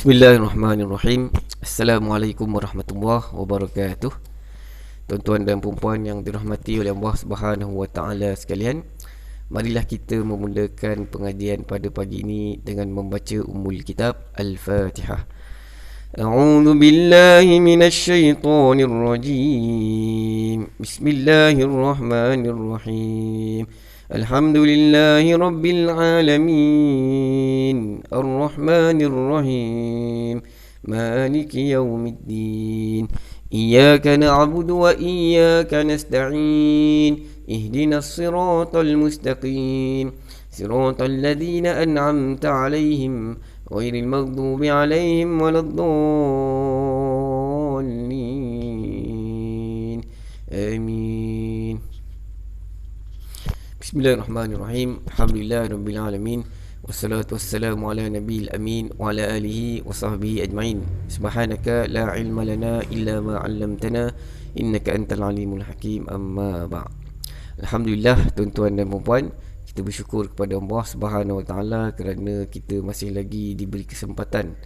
Bismillahirrahmanirrahim. Assalamualaikum warahmatullahi wabarakatuh. Tuan-tuan dan puan-puan yang dirahmati oleh Allah Subhanahu wa taala sekalian, marilah kita memulakan pengajian pada pagi ini dengan membaca Ummul Kitab Al-Fatihah. A'udzu billahi minasy syaithanir rajim. Bismillahirrahmanirrahim. Alhamdulillahi Rabbil Alamin Ar-Rahmanir Rahim Maliki Yawmiddin Iyyaka na'budu wa iyyaka nasta'in Ihdinas siratal mustaqim Siratal ladzina an'amta 'alaihim ghairil maghdubi 'alaihim waladdallin. Amin. Bismillahirrahmanirrahim. Alhamdulillahirabbil alamin. Wassalatu wassalamu ala nabiyil amin wa ala alihi wa sahbihi ajma'in. Subhanaka la ilma lana illa ma 'allamtana innaka antal alimul hakim. Amma ba'd. Alhamdulillah, tuan-tuan dan puan-puan, kita bersyukur kepada Allah Subhanahu wa taala kerana kita masih lagi diberi kesempatan.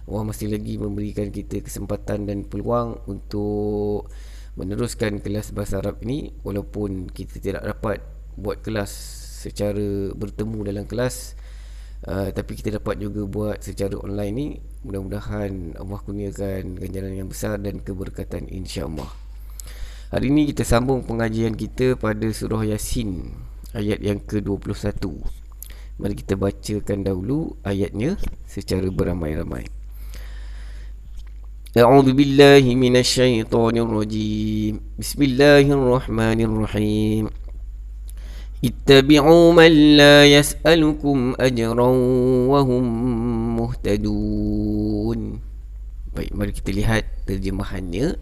Allah masih lagi memberikan kita kesempatan dan peluang untuk meneruskan kelas bahasa Arab ini, walaupun kita tidak dapat buat kelas secara bertemu dalam kelas, tapi kita dapat juga buat secara online ni. Mudah-mudahan Allah kurniakan ganjaran yang besar dan keberkatan, insya-Allah. Hari ini kita sambung pengajian kita pada surah Yasin ayat yang ke-21. Mari kita bacakan dahulu ayatnya secara beramai-ramai. A'udzu billahi minasy syaithanir rajim. Bismillahirrahmanirrahim. Ittabi'u man la yas'alukum ajran wa hum muhtadun. Baik, mari kita lihat terjemahannya.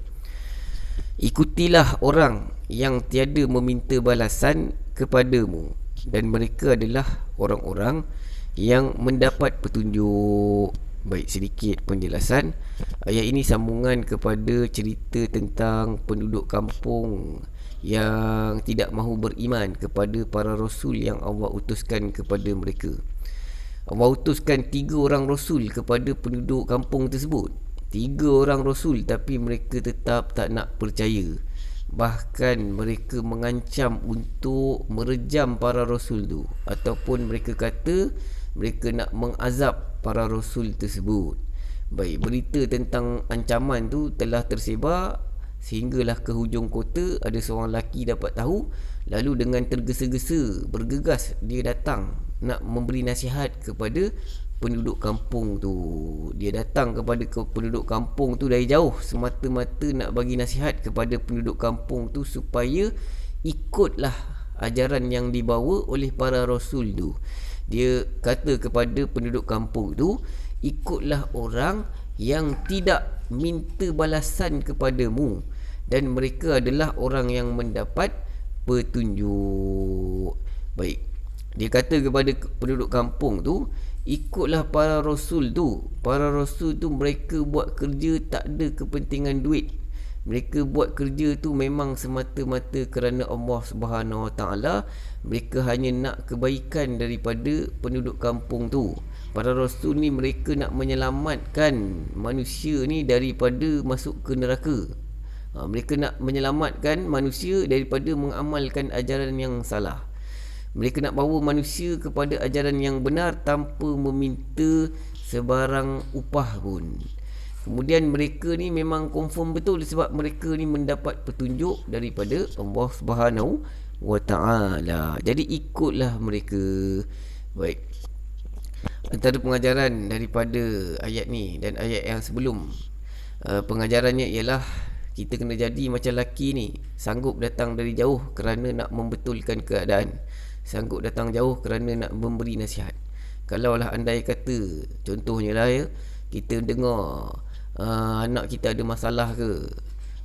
Ikutilah orang yang tiada meminta balasan kepadamu, dan mereka adalah orang-orang yang mendapat petunjuk. Baik, sedikit penjelasan. Ayat ini sambungan kepada cerita tentang penduduk kampung yang tidak mahu beriman kepada para rasul yang Allah utuskan kepada mereka. Allah utuskan 3 orang rasul kepada penduduk kampung tersebut. 3 orang rasul, tapi mereka tetap tak nak percaya. Bahkan mereka mengancam untuk merejam para rasul tu, ataupun mereka kata mereka nak mengazab para rasul tersebut. Baik, berita tentang ancaman tu telah tersebar sehinggalah ke hujung kota. Ada seorang lelaki dapat tahu, lalu dengan tergesa-gesa bergegas dia datang nak memberi nasihat kepada penduduk kampung tu. Dia datang kepada penduduk kampung tu dari jauh, semata-mata nak bagi nasihat kepada penduduk kampung tu supaya ikutlah ajaran yang dibawa oleh para rasul tu. Dia kata kepada penduduk kampung tu, ikutlah orang yang tidak minta balasan kepadamu, dan mereka adalah orang yang mendapat petunjuk. Baik, dia kata kepada penduduk kampung tu, ikutlah para rasul tu. Para rasul tu mereka buat kerja tak ada kepentingan duit. Mereka buat kerja tu memang semata-mata kerana Allah Subhanahu wa taala. Mereka hanya nak kebaikan daripada penduduk kampung tu. Para rasul ni mereka nak menyelamatkan manusia ni daripada masuk ke neraka. Mereka nak menyelamatkan manusia daripada mengamalkan ajaran yang salah. Mereka nak bawa manusia kepada ajaran yang benar tanpa meminta sebarang upah pun. Kemudian mereka ni memang confirm betul sebab mereka ni mendapat petunjuk daripada Allah Subhanahu wa taala. Jadi ikutlah mereka. Baik, antara pengajaran daripada ayat ni dan ayat yang sebelum, pengajarannya ialah kita kena jadi macam lelaki ni, sanggup datang dari jauh kerana nak membetulkan keadaan, sanggup datang jauh kerana nak memberi nasihat. Kalaulah andai kata, contohnya lah ya, kita dengar anak kita ada masalah ke,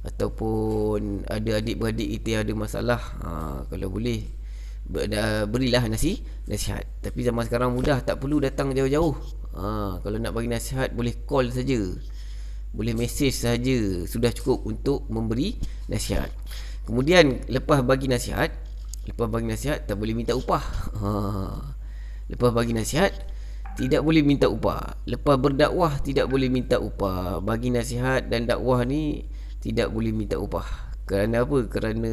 ataupun ada adik-beradik kita ada masalah, kalau boleh berilah nasihat. Tapi zaman sekarang mudah, tak perlu datang jauh-jauh. Kalau nak bagi nasihat boleh call saja, boleh mesej saja, sudah cukup untuk memberi nasihat. Kemudian lepas bagi nasihat tak boleh minta upah. Lepas bagi nasihat tidak boleh minta upah. Lepas berdakwah tidak boleh minta upah. Bagi nasihat dan dakwah ni tidak boleh minta upah. Kerana apa? Kerana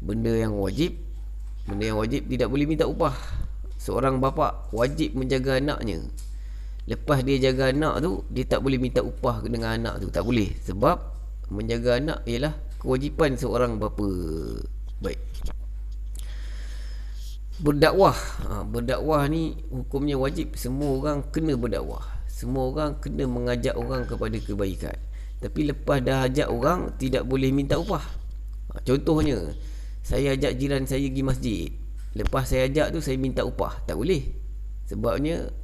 benda yang wajib. Benda yang wajib tidak boleh minta upah. Seorang bapa wajib menjaga anaknya. Lepas dia jaga anak tu, dia tak boleh minta upah dengan anak tu. Tak boleh. Sebab menjaga anak ialah kewajipan seorang bapa. Baik. Berdakwah. Berdakwah ni hukumnya wajib. Semua orang kena berdakwah. Semua orang kena mengajak orang kepada kebaikan. Tapi lepas dah ajak orang, tidak boleh minta upah. Contohnya, saya ajak jiran saya pergi masjid. Lepas saya ajak tu, saya minta upah. Tak boleh. Sebabnya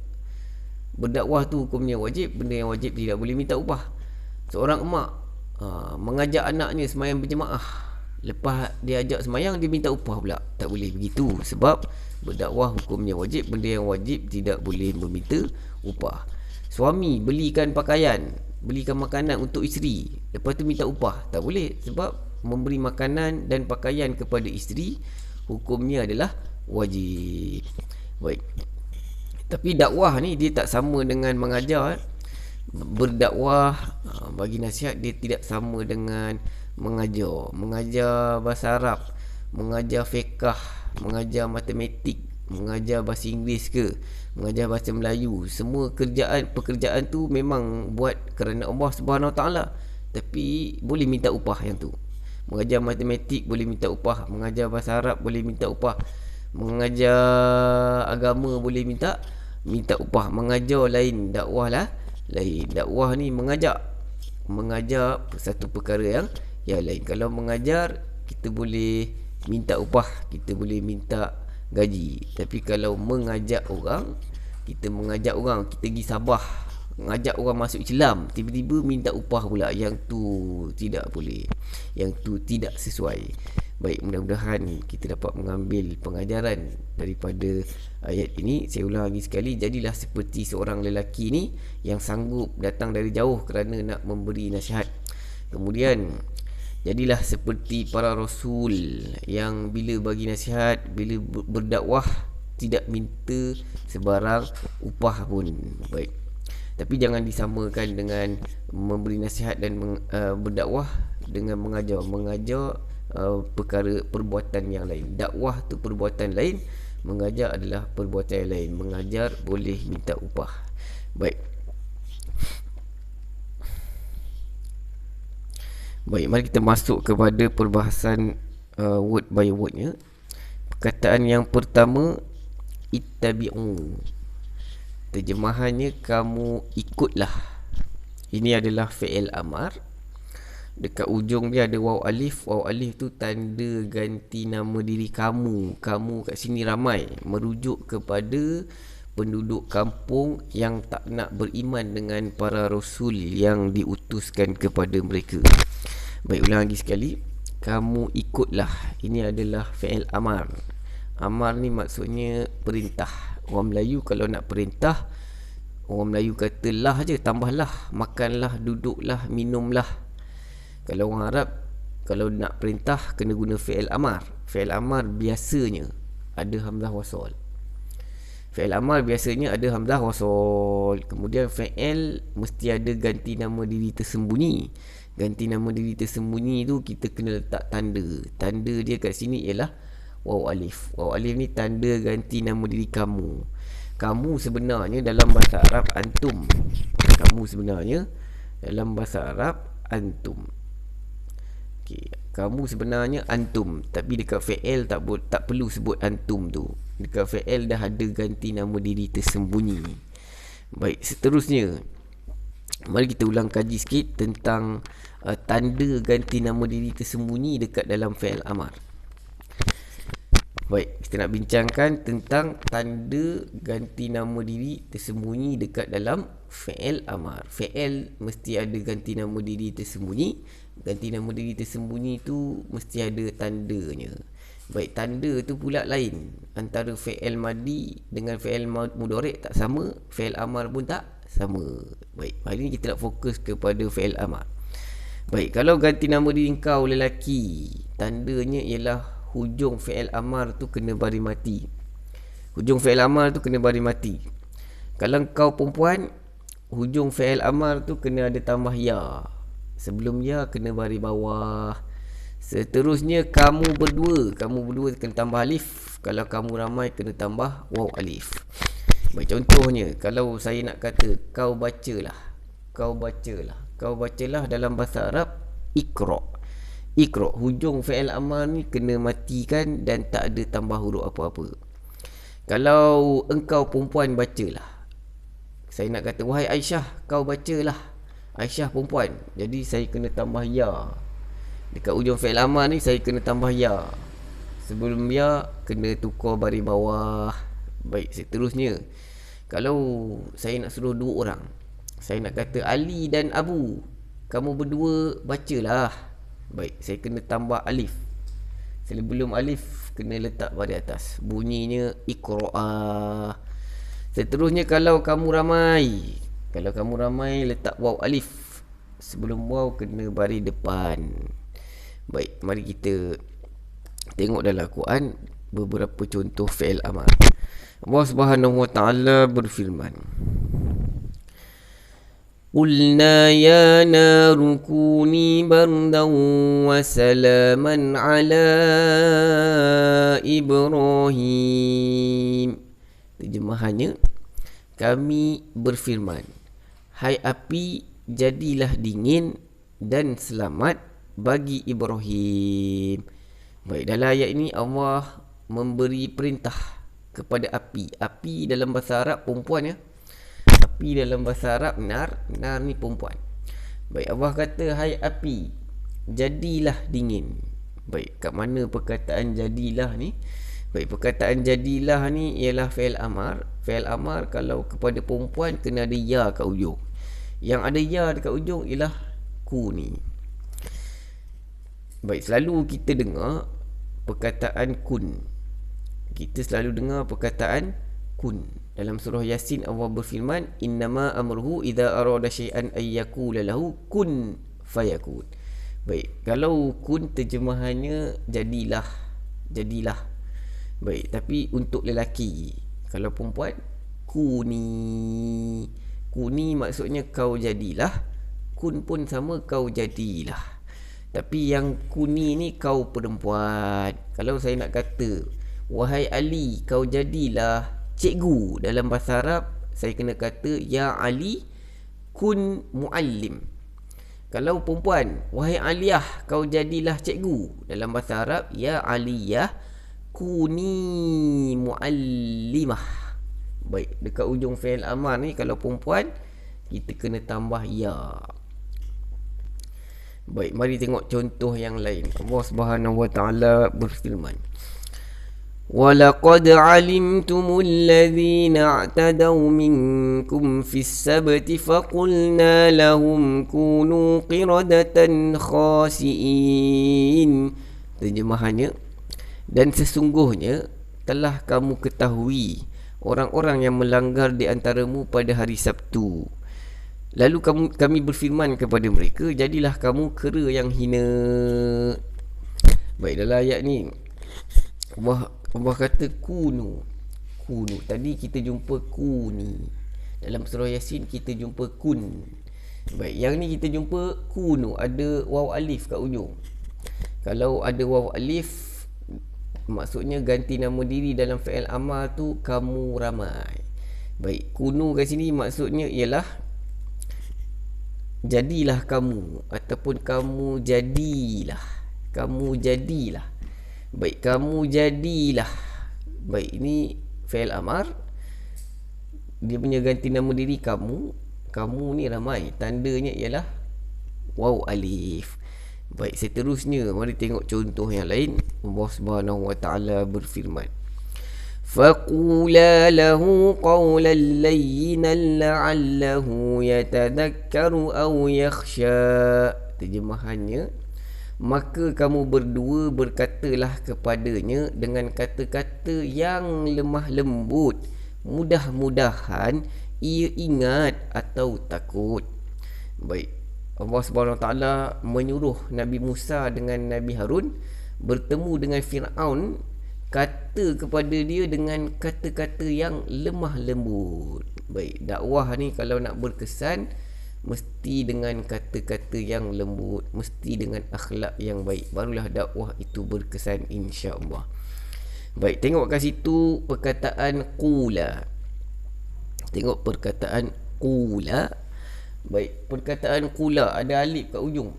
berdakwah tu hukumnya wajib. Benda yang wajib tidak boleh minta upah. Seorang emak mengajak anaknya sembahyang berjemaah. Lepas dia ajak sembahyang, dia minta upah pula. Tak boleh begitu. Sebab berdakwah hukumnya wajib. Benda yang wajib tidak boleh meminta upah. Suami belikan pakaian, belikan makanan untuk isteri, lepas tu minta upah. Tak boleh. Sebab memberi makanan dan pakaian kepada isteri hukumnya adalah wajib. Baik. Tapi dakwah ni dia tak sama dengan mengajar. Berdakwah, bagi nasihat, dia tidak sama dengan mengajar. Mengajar bahasa Arab, mengajar fiqh, mengajar matematik, mengajar bahasa Inggeris ke, mengajar bahasa Melayu. Semua pekerjaan tu memang buat kerana Allah Subhanahu Wa Taala. Tapi boleh minta upah yang tu. Mengajar matematik boleh minta upah, mengajar bahasa Arab boleh minta upah, mengajar agama boleh minta upah. Mengajar lain, dakwah lah lain. Dakwah ni mengajar satu perkara yang lain. Kalau mengajar, kita boleh minta upah, kita boleh minta gaji. Tapi kalau mengajak orang, kita pergi Sabah, mengajak orang masuk Islam, tiba-tiba minta upah pula, yang tu tidak boleh. Yang tu tidak sesuai. Baik, mudah-mudahan kita dapat mengambil pengajaran daripada ayat ini. Saya ulang lagi sekali, jadilah seperti seorang lelaki ni yang sanggup datang dari jauh kerana nak memberi nasihat. Kemudian jadilah seperti para rasul yang bila bagi nasihat, bila berdakwah, tidak minta sebarang upah pun. Baik. Tapi jangan disamakan dengan memberi nasihat dan berdakwah dengan mengajar. Perbuatan yang lain. Dakwah tu perbuatan lain, mengajar adalah perbuatan yang lain. Mengajar boleh minta upah. Baik, mari kita masuk kepada perbahasan word by wordnya. Perkataan yang pertama, ittabi'u. Terjemahannya, kamu ikutlah. Ini adalah fi'il amar. Dekat ujung dia ada waw alif. Waw alif tu tanda ganti nama diri kamu. Kamu kat sini ramai, merujuk kepada penduduk kampung yang tak nak beriman dengan para rasul yang diutuskan kepada mereka. Baik, ulang lagi sekali. Kamu ikutlah. Ini adalah fi'il amar. Amar ni maksudnya perintah. Orang Melayu kalau nak perintah, orang Melayu kata lah je, tambahlah, makanlah, duduklah, minumlah. Kalau orang Arab, kalau nak perintah, kena guna fi'il amar. Fi'il amar biasanya ada hamzah wasal. Fi'il amar biasanya ada hamzah wasal. Kemudian fi'il mesti ada ganti nama diri tersembunyi. Ganti nama diri tersembunyi tu kita kena letak tanda. Tanda dia kat sini ialah waw alif. Waw alif ni tanda ganti nama diri kamu. Kamu sebenarnya dalam bahasa Arab antum. Kamu sebenarnya dalam bahasa Arab antum. Kamu sebenarnya antum, tapi dekat fi'il tak perlu sebut antum tu. Dekat fi'il dah ada ganti nama diri tersembunyi. Baik, seterusnya mari kita ulang kaji sikit tentang tanda ganti nama diri tersembunyi dekat dalam fi'il amar. Baik, kita nak bincangkan tentang tanda ganti nama diri tersembunyi dekat dalam fi'il amar. Fi'il mesti ada ganti nama diri tersembunyi. Ganti nama diri tersembunyi tu mesti ada tandanya. Baik, tanda tu pula lain. Antara fi'il madi dengan fi'il mudhari' tak sama, fi'il amar pun tak sama. Baik, hari ni kita nak fokus kepada fi'il amar. Baik, kalau ganti nama diri kau lelaki, tandanya ialah hujung fi'il amar tu kena baris mati. Hujung fi'il amar tu kena baris mati. Kalau kau perempuan, hujung fi'il amar tu kena ada tambah ya. Sebelum ya kena baris bawah. Seterusnya kamu berdua kena tambah alif. Kalau kamu ramai kena tambah waw alif. Baik, contohnya kalau saya nak kata kau bacalah dalam bahasa Arab Iqra. Hujung fi'il amar ni kena matikan dan tak ada tambah huruf apa-apa. Kalau engkau perempuan bacalah, saya nak kata wahai Aisyah kau bacalah. Aisyah perempuan, jadi saya kena tambah ya. Dekat ujung fi'il amar ni saya kena tambah ya. Sebelum ya kena tukar baris bawah. Baik, seterusnya kalau saya nak suruh dua orang, saya nak kata Ali dan Abu, kamu berdua bacalah. Baik, saya kena tambah alif. Sebelum alif kena letak baris atas, bunyinya Iqra. Seterusnya kalau kamu ramai letak waw alif. Sebelum waw kena baris depan. Baik, mari kita tengok dalam Al-Quran beberapa contoh fi'il amar. Allah Subhanahu wa taala berfirman, Qulna ya naru kuni bardan wa salaman ala Ibrahim. Terjemahannya, kami berfirman, hai api, jadilah dingin dan selamat bagi Ibrahim. Baik, dalam ayat ini Allah memberi perintah kepada api. Api dalam bahasa Arab perempuan, ya. Api dalam bahasa Arab nar ni perempuan. Baik, Allah kata hai api, jadilah dingin. Baik, kat mana perkataan jadilah ni? Baik, perkataan jadilah ni ialah fi'il amar. Fi'il amar kalau kepada perempuan kena ada ya kat ujung. Yang ada ya dekat ujung ialah kuni. Baik, selalu kita dengar perkataan kun. Kita selalu dengar perkataan kun. Dalam surah Yasin Allah berfirman, innama amruhu idza arada syai'an ay yaqula lahu kun fayakun. Baik, kalau kun terjemahannya jadilah. Baik, tapi untuk lelaki. Kalau perempuan, kuni. Kuni maksudnya kau jadilah. Kun pun sama, kau jadilah. Tapi yang kuni ni kau perempuan. Kalau saya nak kata wahai Ali, kau jadilah cikgu, dalam bahasa Arab saya kena kata ya Ali kun muallim. Kalau perempuan, wahai Aliyah, kau jadilah cikgu, dalam bahasa Arab ya Aliyah kuni muallimah. Baik, dekat ujung fi'il amar ni kalau perempuan kita kena tambah ya. Baik, mari tengok contoh yang lain. Allah Subhanahu wa taala berfirman, وَلَقَدْ عَلِمْتُمُ الَّذِينَ اعْتَدَوْا مِنْكُمْ فِي السَّبْتِ فَقُلْنَا لَهُمْ كُونُوا قِرَدَةً خَاسِئِينَ. Terjemahannya, dan sesungguhnya telah kamu ketahui orang-orang yang melanggar di antaramu pada hari Sabtu. Lalu kami berfirman kepada mereka, jadilah kamu kera yang hina. Baik, dalam ayat ni Allah kata kunu. Tadi kita jumpa kuni. Dalam surah Yasin kita jumpa kun. Baik, yang ni kita jumpa kunu. Ada waw alif kat ujung. Kalau ada waw alif, maksudnya ganti nama diri dalam fi'il amar tu kamu ramai. Baik, kunu kat sini maksudnya ialah jadilah kamu, ataupun kamu jadilah. Baik, kamu jadilah. Baik, ini fi'il amar. Dia punya ganti nama diri kamu. Kamu ni ramai. Tandanya ialah waw alif. Baik, seterusnya mari tengok contoh yang lain. Allah Subhanahu wa taala berfirman, فَقُولَا لَهُ قَوْلًا لَيِّنًا لَعَلَّهُ يَتَذَكَّرُ أَوْ يَخْشَى. Terjemahannya, maka kamu berdua berkatalah kepadanya dengan kata-kata yang lemah lembut, mudah-mudahan ia ingat atau takut. Baik, Allah Subhanahu Wa Taala menyuruh Nabi Musa dengan Nabi Harun bertemu dengan Fir'aun kata kepada dia dengan kata-kata yang lemah lembut. Baik, dakwah ni kalau nak berkesan mesti dengan kata-kata yang lembut, mesti dengan akhlak yang baik, barulah dakwah itu berkesan, insya-Allah. Baik, tengok kat situ perkataan qula. Tengok perkataan qula. Baik, perkataan qula ada alif kat ujung.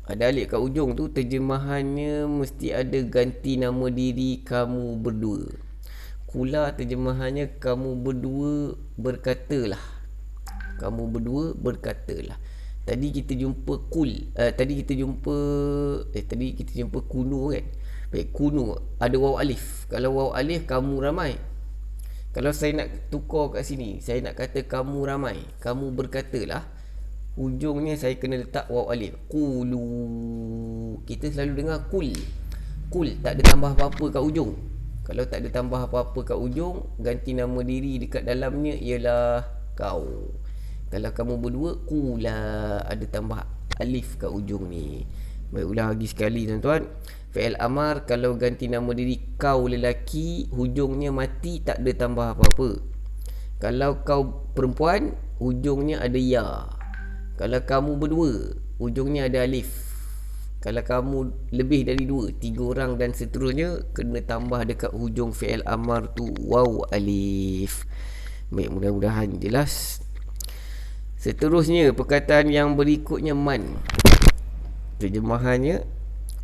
Ada alif kat ujung tu, terjemahannya mesti ada ganti nama diri kamu berdua. Qula terjemahannya kamu berdua berkatalah. Kamu berdua berkatalah. Tadi kita jumpa tadi kita jumpa kunu kan. Baik, kunu ada waw alif. Kalau waw alif kamu ramai. Kalau saya nak tukar kat sini, saya nak kata kamu ramai, kamu berkatalah, hujungnya saya kena letak waw alif. Qulu. Kita selalu dengar kul. Kul tak ada tambah apa-apa kat ujung. Kalau tak ada tambah apa-apa kat ujung, ganti nama diri dekat dalamnya ialah kau. Kalau kamu berdua, qula, ada tambah alif kat ujung ni. Baik, ulang lagi sekali tuan-tuan. Fi'il amar kalau ganti nama diri kau lelaki, hujungnya mati, tak ada tambah apa-apa. Kalau kau perempuan, hujungnya ada ya. Kalau kamu berdua, hujungnya ada alif. Kalau kamu lebih dari 2, 3 orang dan seterusnya, kena tambah dekat hujung fi'il amar tu waw alif. Baik, mudah-mudahan jelas. Seterusnya, perkataan yang berikutnya man. Terjemahannya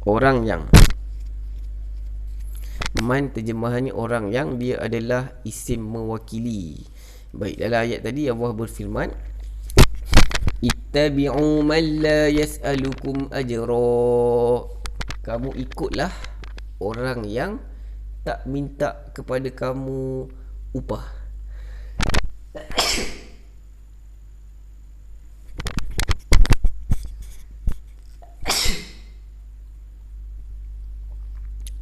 orang yang. Man terjemahannya orang yang, dia adalah isim mewakili. Baik, dalam ayat tadi Allah berfirman, ittabi'u man la yas'alukum ajra. Kamu ikutlah orang yang tak minta kepada kamu upah.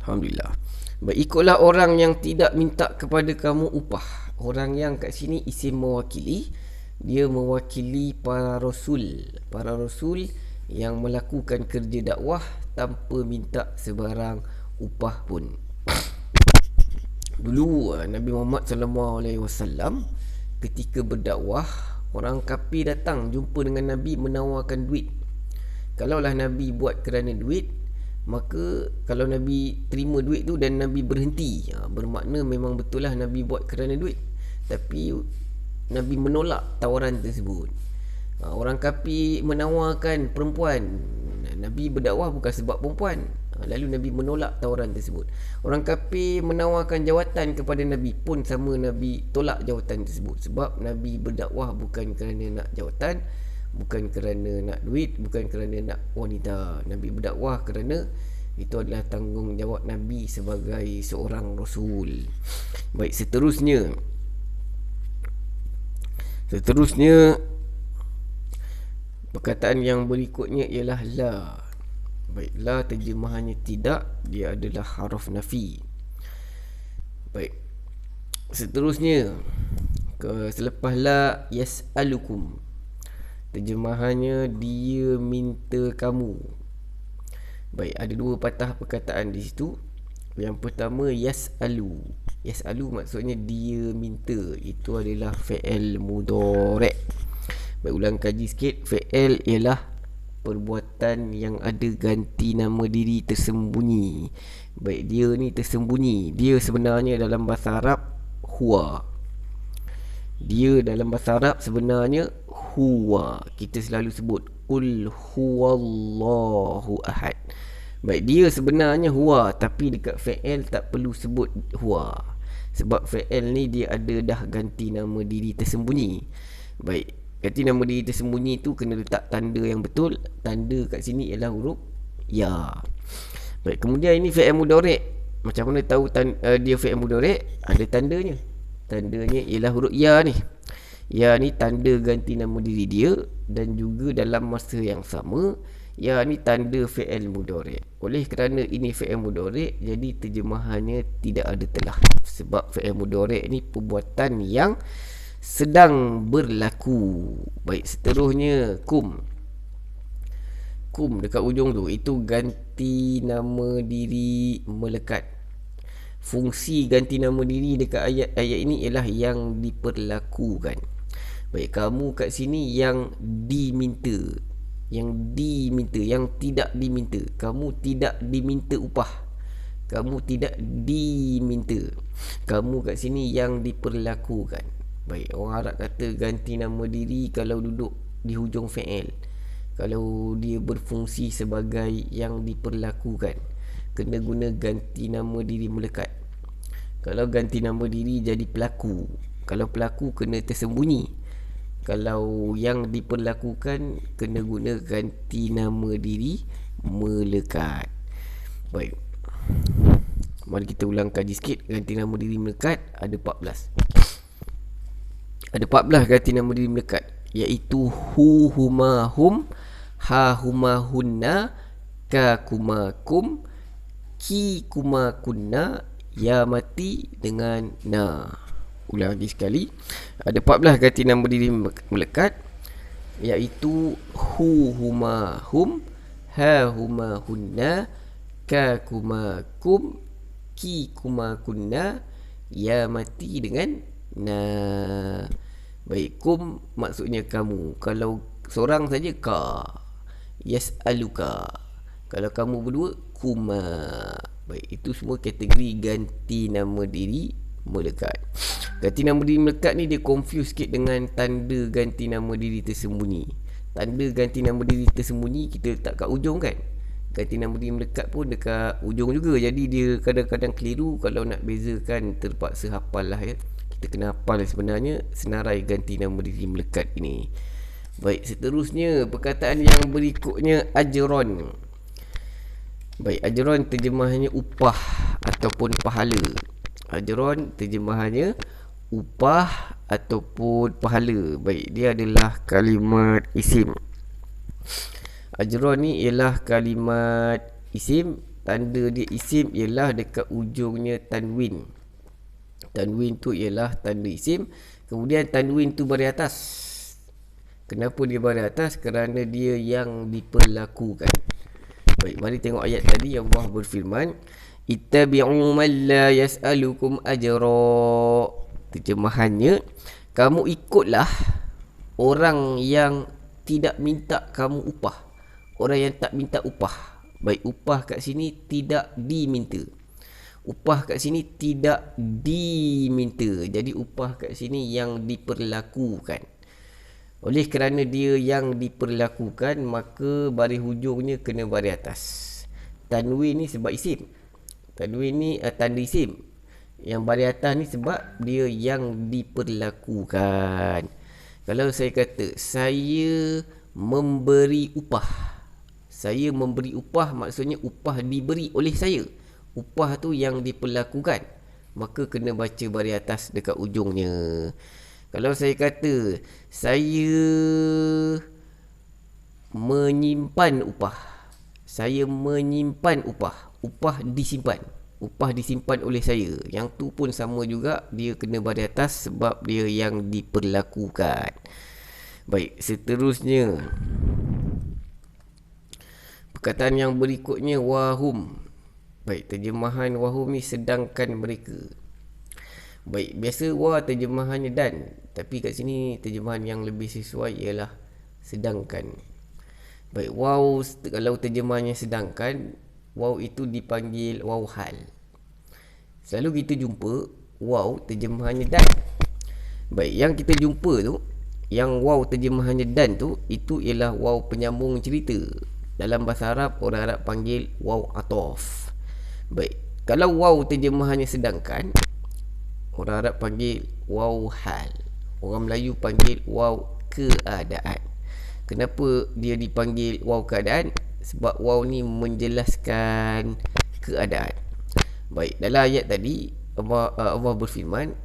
Alhamdulillah. Baik, ikutlah orang yang tidak minta kepada kamu upah. Orang yang kat sini isim mewakili. Dia mewakili para rasul. Para rasul yang melakukan kerja dakwah tanpa minta sebarang upah pun. Dulu Nabi Muhammad SAW ketika berdakwah, orang kafir datang jumpa dengan Nabi menawarkan duit. Kalaulah Nabi buat kerana duit, maka kalau Nabi terima duit tu dan Nabi berhenti, bermakna memang betul lah Nabi buat kerana duit. Tapi Nabi menolak tawaran tersebut. Orang kafir menawarkan perempuan, Nabi berdakwah bukan sebab perempuan. Lalu Nabi menolak tawaran tersebut. Orang kafir menawarkan jawatan kepada Nabi, pun sama Nabi tolak jawatan tersebut. Sebab Nabi berdakwah bukan kerana nak jawatan, bukan kerana nak duit, bukan kerana nak wanita. Nabi berdakwah kerana itu adalah tanggungjawab Nabi sebagai seorang Rasul. Baik, seterusnya perkataan yang berikutnya ialah la. Baik, la terjemahannya tidak, dia adalah haruf nafi. Baik, seterusnya selepas la, yas'alukum. Terjemahannya dia minta kamu. Baik, ada 2 patah perkataan di situ. Yang pertama yas'alu. Yas'alu maksudnya dia minta. Itu adalah fi'il mudhari'. Baik, ulang kaji sikit. Fi'il ialah perbuatan yang ada ganti nama diri tersembunyi. Baik, dia ni tersembunyi. Dia sebenarnya dalam bahasa Arab huwa. Dia dalam bahasa Arab sebenarnya huwa. Kita selalu sebut qul huwallahu ahad. Baik, dia sebenarnya huwa, tapi dekat fi'il tak perlu sebut huwa. Sebab fi'il ni dia ada dah ganti nama diri tersembunyi. Baik, ganti nama diri tersembunyi tu kena letak tanda yang betul. Tanda kat sini ialah huruf ya. Baik, kemudian ini fi'il mudhari'. Macam mana tahu dia fi'il mudhari'? Ada tandanya. Tandanya ialah huruf ya ni. Ya ni tanda ganti nama diri dia. Dan juga dalam masa yang sama, ya ni tanda fi'il mudhari'. Oleh kerana ini fi'il mudhari', jadi terjemahannya tidak ada telah. Sebab fi'il mudhari' ni perbuatan yang sedang berlaku. Baik, seterusnya kum. Kum dekat ujung tu, itu ganti nama diri melekat. Fungsi ganti nama diri dekat ayat ini ialah yang diperlakukan. Baik, kamu kat sini yang diminta, yang tidak diminta. Kamu tidak diminta upah, kamu tidak diminta. Kamu kat sini yang diperlakukan. Baik, orang Arab kata ganti nama diri kalau duduk di hujung fi'il, kalau dia berfungsi sebagai yang diperlakukan, kena guna ganti nama diri melekat. Kalau ganti nama diri jadi pelaku, kalau pelaku kena tersembunyi. Kalau yang diperlakukan kena guna ganti nama diri melekat. Baik, mari kita ulang kaji sikit. Ganti nama diri melekat ada 14. Ada 14 ganti nama diri melekat, iaitu hu, huma, hum, ha, huma, hunna, ka, kuma, kum, ki, kuma, kunna, ya, mati dengan na. Ulang lagi sekali. Ada 14 ganti nama diri melekat, iaitu hu, huma, hum, ha, huma, hunna, ka, kuma, kum, ki, kuma, kunna, ya, mati dengan na. Baik, kum maksudnya kamu. Kalau seorang saja ka, yas'aluka. Kalau kamu berdua, kuma. Baik, itu semua kategori ganti nama diri melekat. Ganti nama diri melekat ni dia confuse sikit dengan tanda ganti nama diri tersembunyi. Tanda ganti nama diri tersembunyi kita letak kat ujung kan. Ganti nama diri melekat pun dekat ujung juga. Jadi dia kadang-kadang keliru. Kalau nak bezakan terpaksa hafal lah ya. Kita kena hafal sebenarnya senarai ganti nama diri melekat ini. Baik, seterusnya perkataan yang berikutnya ajron. Baik, ajron terjemahannya upah ataupun pahala. Ajron terjemahannya upah ataupun pahala. Baik, dia adalah kalimat isim. Ajron ni ialah kalimat isim. Tanda dia isim ialah dekat ujungnya tanwin. Tanwin tu ialah tanda isim. Kemudian tanwin tu baris atas. Kenapa dia baris atas? Kerana dia yang diperlakukan. Baik, mari tengok ayat tadi. Allah berfirman, ittabi'u man la yas'alukum ajra. Terjemahannya, kamu ikutlah orang yang tidak minta kamu upah. Orang yang tak minta upah. Baik, upah kat sini tidak diminta. Upah kat sini tidak diminta. Jadi upah kat sini yang diperlakukan. Oleh kerana dia yang diperlakukan, maka baris hujungnya kena baris atas. Tanwin ni sebab isim. Tanwin ni tanda isim. Yang baris atas ni sebab dia yang diperlakukan. Kalau saya kata saya memberi upah, saya memberi upah maksudnya upah diberi oleh saya. Upah tu yang diperlakukan, maka kena baca baris atas dekat ujungnya. Kalau saya kata saya menyimpan upah, saya menyimpan upah, upah disimpan, upah disimpan oleh saya. Yang tu pun sama juga, dia kena baris atas sebab dia yang diperlakukan. Baik, seterusnya perkataan yang berikutnya wahum. Baik, terjemahan wahum ni sedangkan mereka. Baik, biasa wa terjemahannya dan, tapi kat sini terjemahan yang lebih sesuai ialah sedangkan. Baik, waw kalau terjemahannya sedangkan, waw itu dipanggil waw hal. Selalu kita jumpa waw terjemahannya dan. Baik, yang kita jumpa tu, yang waw terjemahannya dan tu, itu ialah waw penyambung cerita. Dalam bahasa Arab, orang Arab panggil waw atof. Baik, kalau waw terjemahannya sedangkan, orang Arab panggil waw hal. Orang Melayu panggil waw keadaan. Kenapa dia dipanggil waw keadaan? Sebab waw ni menjelaskan keadaan. Baik, dalam ayat tadi Allah berfirman,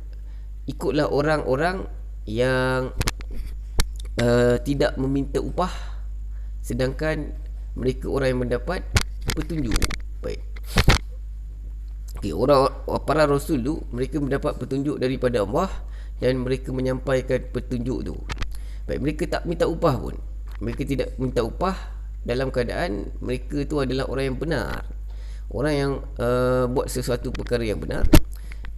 ikutlah orang-orang yang tidak meminta upah, sedangkan mereka orang yang mendapat petunjuk. Baik, okay, para rasul tu, mereka mendapat petunjuk daripada Allah dan mereka menyampaikan petunjuk tu. Baik, mereka tak minta upah pun. Mereka tidak minta upah dalam keadaan mereka tu adalah orang yang benar. Orang yang buat sesuatu perkara yang benar,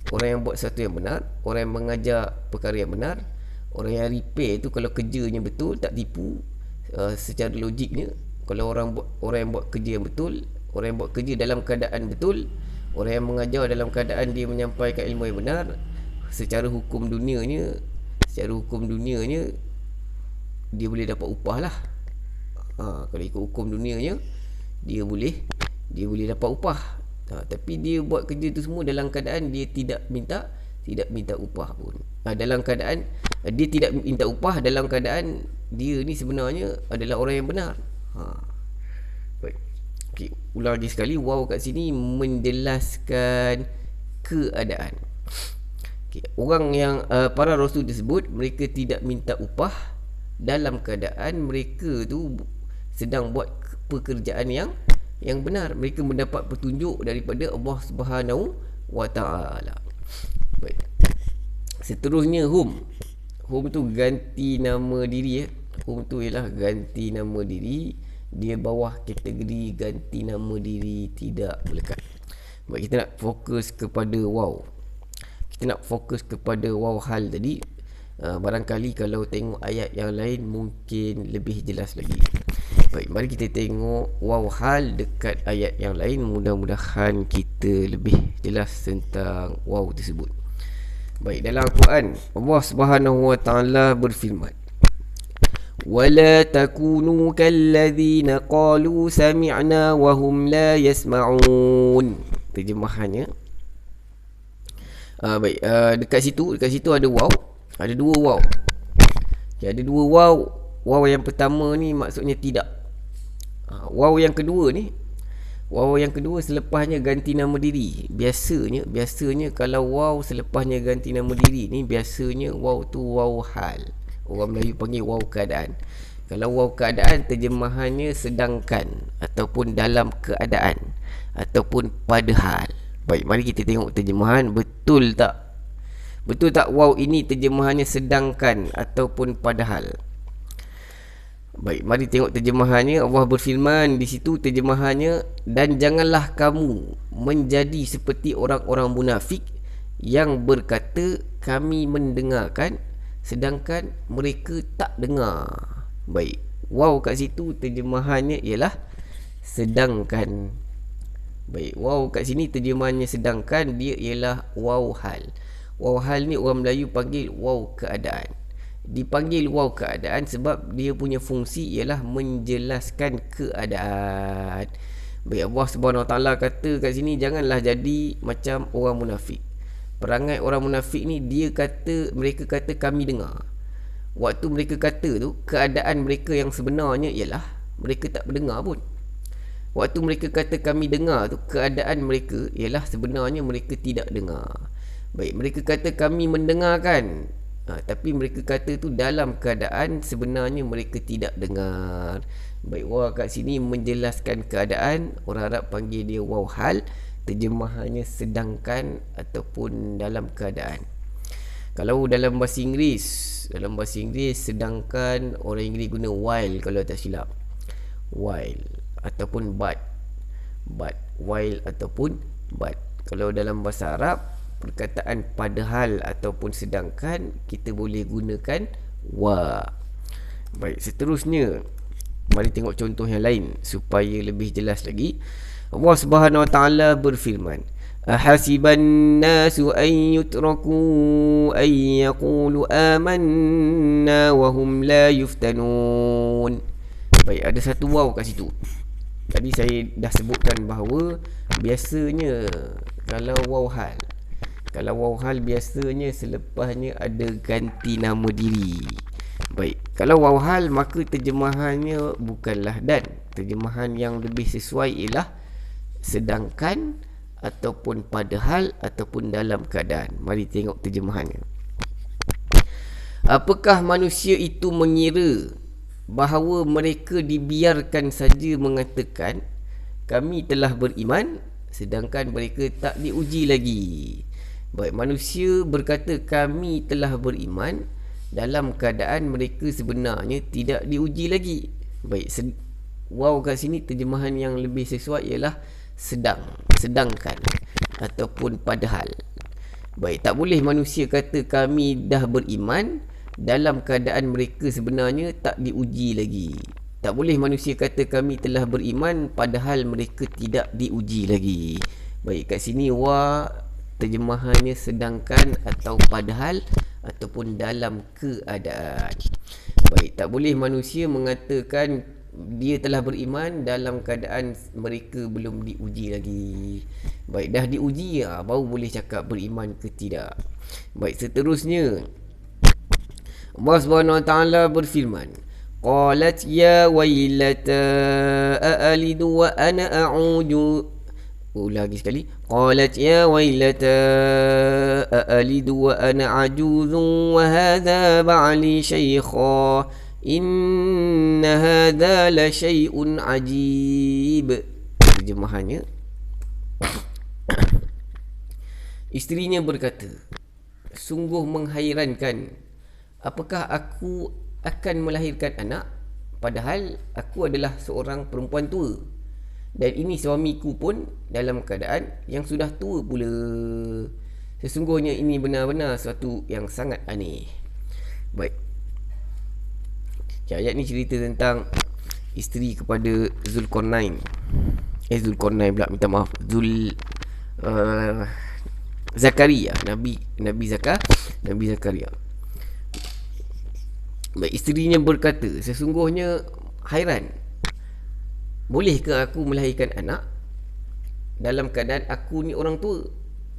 orang yang buat sesuatu yang benar, orang yang mengajar perkara yang benar, orang yang repair tu kalau kerjanya betul, tak tipu, secara logiknya, kalau orang yang buat kerja yang betul, orang yang buat kerja dalam keadaan betul, orang yang mengajar dalam keadaan dia menyampaikan ilmu yang benar, secara hukum dunianya dia boleh dapat upah lah. Kalau ikut hukum dunianya dia boleh dapat upah. Tapi dia buat kerja tu semua dalam keadaan dia tidak minta upah pun. Dalam keadaan dia tidak minta upah, dalam keadaan dia ni sebenarnya adalah orang yang benar. Baik. Okay, ulang lagi sekali, waw kat sini menjelaskan keadaan. Okay. Orang yang para rasul tersebut, mereka tidak minta upah dalam keadaan mereka tu sedang buat pekerjaan yang benar. Mereka mendapat petunjuk daripada Allah Subhanahu wa taala. Baik. Seterusnya hum tu ganti nama diri. Hum tu ialah ganti nama diri. Dia bawah kategori ganti nama diri tidak melekat. Baik, kita nak fokus kepada waw. Kita nak fokus kepada waw hal tadi. Barangkali kalau tengok ayat yang lain mungkin lebih jelas lagi. Baik, mari kita tengok waw hal dekat ayat yang lain. Mudah-mudahan kita lebih jelas tentang waw tersebut. Baik, dalam Al-Quran Allah Subhanahu wa taala berfirman, وَلَا تَكُونُوا كَالَّذِينَ قَالُوا سَمِعْنَا وَهُمْ لَا يَسْمَعُونَ. Terjemahannya, baik, dekat situ ada waw. Ada dua waw. Okay, ada dua waw. Waw yang pertama ni maksudnya tidak. Waw yang kedua selepasnya ganti nama diri. Biasanya kalau waw selepasnya ganti nama diri ni, biasanya waw tu waw hal. Orang Melayu panggil waw keadaan. Kalau waw keadaan, terjemahannya sedangkan, ataupun dalam keadaan, ataupun pada hal. Baik, mari kita tengok terjemahan. Betul tak waw ini terjemahannya sedangkan ataupun padahal? Baik, mari tengok terjemahannya. Allah berfirman di situ terjemahannya, dan janganlah kamu menjadi seperti orang-orang munafik yang berkata kami mendengarkan sedangkan mereka tak dengar. Baik, waw kat situ terjemahannya ialah sedangkan. Baik, waw kat sini terjemahannya sedangkan, dia ialah waw hal. Waw hal ni orang Melayu panggil waw keadaan. Dipanggil waw keadaan sebab dia punya fungsi ialah menjelaskan keadaan. Baik, Allah Subhanahu wa taala kata kat sini, janganlah jadi macam orang munafik. Perangai orang munafik ni, mereka kata kami dengar. Waktu mereka kata tu, keadaan mereka yang sebenarnya ialah mereka tak mendengar pun. Waktu mereka kata kami dengar tu, keadaan mereka ialah sebenarnya mereka tidak dengar. Baik, mereka kata kami mendengarkan, tapi mereka kata tu dalam keadaan sebenarnya mereka tidak dengar. Baik, waw kat sini menjelaskan keadaan. Orang Arab panggil dia waw hal. Terjemahannya sedangkan ataupun dalam keadaan. Kalau dalam bahasa Inggeris sedangkan, orang Inggeris guna while kalau tak silap. While ataupun but. While ataupun but. Kalau dalam bahasa Arab, perkataan padahal ataupun sedangkan, kita boleh gunakan wa. Baik, seterusnya mari tengok contoh yang lain supaya lebih jelas lagi. Allah Subhanahu wa taala berfirman, ahasiban nasu an yutraku an yaqulu amanna wa hum la yuftanun. Baik, ada satu waw kat situ. Tadi saya dah sebutkan bahawa biasanya kalau waw hal biasanya selepasnya ada ganti nama diri. Baik, kalau waw hal maka terjemahannya bukanlah dan. Terjemahan yang lebih sesuai ialah sedangkan ataupun padahal ataupun dalam keadaan. Mari tengok terjemahannya. Apakah manusia itu mengira bahawa mereka dibiarkan saja mengatakan kami telah beriman, sedangkan mereka tak diuji lagi? Baik, manusia berkata kami telah beriman dalam keadaan mereka sebenarnya tidak diuji lagi. Baik, waw kat sini terjemahan yang lebih sesuai ialah sedangkan ataupun padahal. Baik, tak boleh manusia kata kami dah beriman dalam keadaan mereka sebenarnya tak diuji lagi. Tak boleh manusia kata kami telah beriman padahal mereka tidak diuji lagi. Baik, kat sini terjemahannya sedangkan atau padahal ataupun dalam keadaan. Baik, tak boleh manusia mengatakan dia telah beriman dalam keadaan mereka belum diuji lagi. Baik, dah diuji baru boleh cakap beriman ke tidak. Baik, seterusnya Allah Subhanahu Wa Taala berfirman, qalat ya wailata a'alidu wa ana a'udu. Lagi sekali, qalat ya wailata a'alidu wa ana ajuzun wa hadha ba'li shaykha inna hadha la syai'un ajib. Terjemahannya, isterinya berkata, sungguh menghairankan, apakah aku akan melahirkan anak padahal aku adalah seorang perempuan tua dan ini suamiku pun dalam keadaan yang sudah tua pula. Sesungguhnya ini benar-benar suatu yang sangat aneh. Baik, ayat ni cerita tentang isteri kepada Zulkarnain. Zulkarnain pula, minta maaf, Zakaria, Nabi Zakaria. Baik, isterinya berkata, sesungguhnya hairan, bolehkah aku melahirkan anak dalam keadaan aku ni orang tua?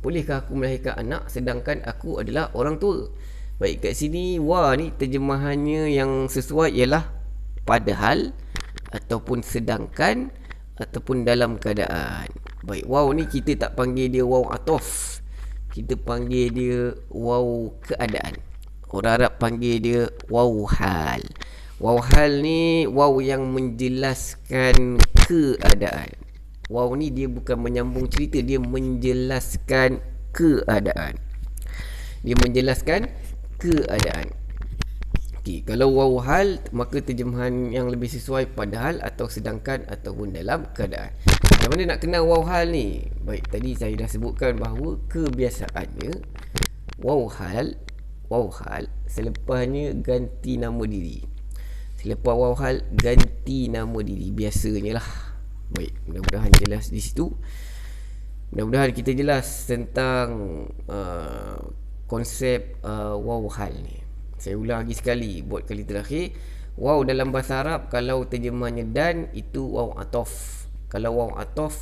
Bolehkah aku melahirkan anak sedangkan aku adalah orang tua? Baik, kat sini ni terjemahannya yang sesuai ialah padahal ataupun sedangkan ataupun dalam keadaan. Baik, ni kita tak panggil dia atof, kita panggil dia keadaan. Orang Arab panggil dia hal. Hal ni yang menjelaskan keadaan. Ni dia bukan menyambung cerita, dia menjelaskan keadaan. Okey, kalau hal maka terjemahan yang lebih sesuai padahal atau sedangkan ataupun dalam keadaan. Macam mana nak kenal hal ni? Baik, tadi saya dah sebutkan bahawa kebiasaannya hal selepasnya ganti nama diri. Selepas hal ganti nama diri biasanya lah. Baik, mudah-mudahan jelas di situ. Mudah-mudahan kita jelas tentang konsep hal ni. Saya ulang lagi sekali buat kali terakhir. Dalam bahasa Arab kalau terjemahnya dan itu atof. Kalau atof